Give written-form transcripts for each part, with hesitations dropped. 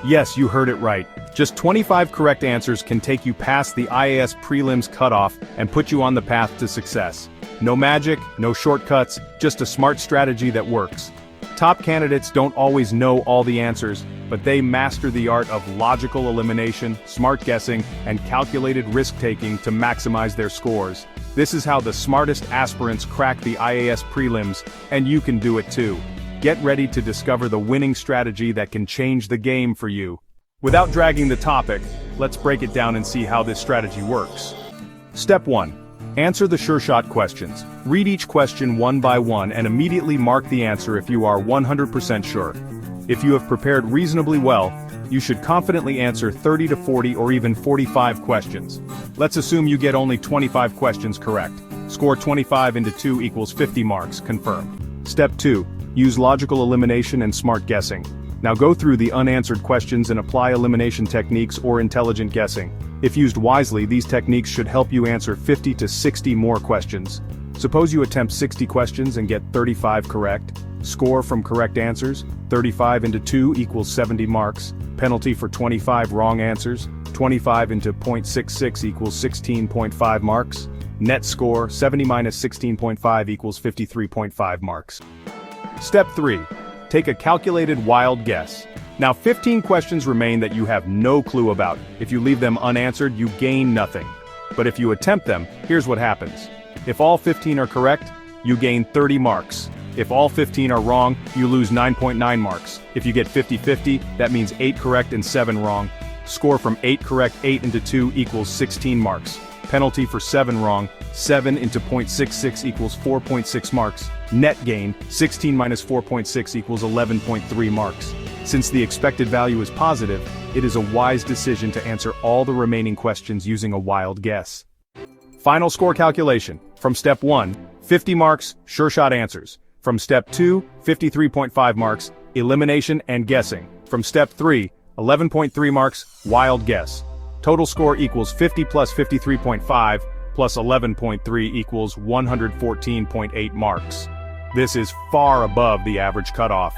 Yes, you heard it right. Just 25 correct answers can take you past the IAS prelims cutoff and put you on the path to success. No magic, no shortcuts, just a smart strategy that works. Top candidates don't always know all the answers, but they master the art of logical elimination, smart guessing, and calculated risk-taking to maximize their scores. This is how the smartest aspirants crack the IAS prelims, and you can do it too. Get ready to discover the winning strategy that can change the game for you. Without dragging the topic, let's break it down and see how this strategy works. Step 1. Answer the SureShot questions. Read each question one by one and immediately mark the answer if you are 100% sure. If you have prepared reasonably well, you should confidently answer 30 to 40 or even 45 questions. Let's assume you get only 25 questions correct. Score 25 into 2 equals 50 marks, confirm. Step 2. Use logical elimination and smart guessing. Now go through the unanswered questions and apply elimination techniques or intelligent guessing. If used wisely, these techniques should help you answer 50 to 60 more questions. Suppose you attempt 60 questions and get 35 correct. Score from correct answers, 35 into 2 equals 70 marks. Penalty for 25 wrong answers, 25 into 0.66 equals 16.5 marks. Net score, 70 minus 16.5 equals 53.5 marks. Step 3. Take a calculated wild guess. Now 15 questions remain that you have no clue about. If you leave them unanswered, you gain nothing. But if you attempt them, here's what happens. If all 15 are correct, you gain 30 marks. If all 15 are wrong, you lose 9.9 marks. If you get 50-50, that means 8 correct and 7 wrong. Score from 8 correct 8 into 2 equals 16 marks. Penalty for 7 wrong, 7 into 0.66 equals 4.6 marks. Net gain, 16 minus 4.6 equals 11.3 marks. Since the expected value is positive, it is a wise decision to answer all the remaining questions using a wild guess. Final score calculation. From step 1, 50 marks, SureShot answers. From step 2, 53.5 marks, elimination and guessing. From step 3, 11.3 marks, wild guess. Total score equals 50 plus 53.5 plus 11.3 equals 114.8 marks. This is far above the average cutoff.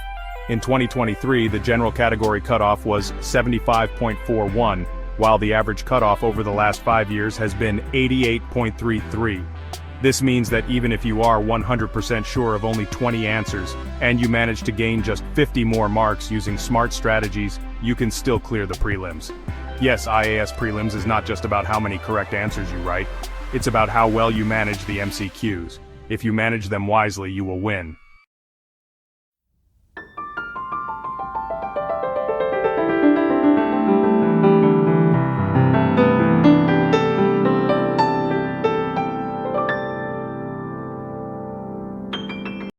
In 2023, the general category cutoff was 75.41, while the average cutoff over the last 5 years has been 88.33. This means that even if you are 100% sure of only 20 answers, and you manage to gain just 50 more marks using smart strategies, you can still clear the prelims. Yes, IAS prelims is not just about how many correct answers you write, it's about how well you manage the MCQs. If you manage them wisely, you will win.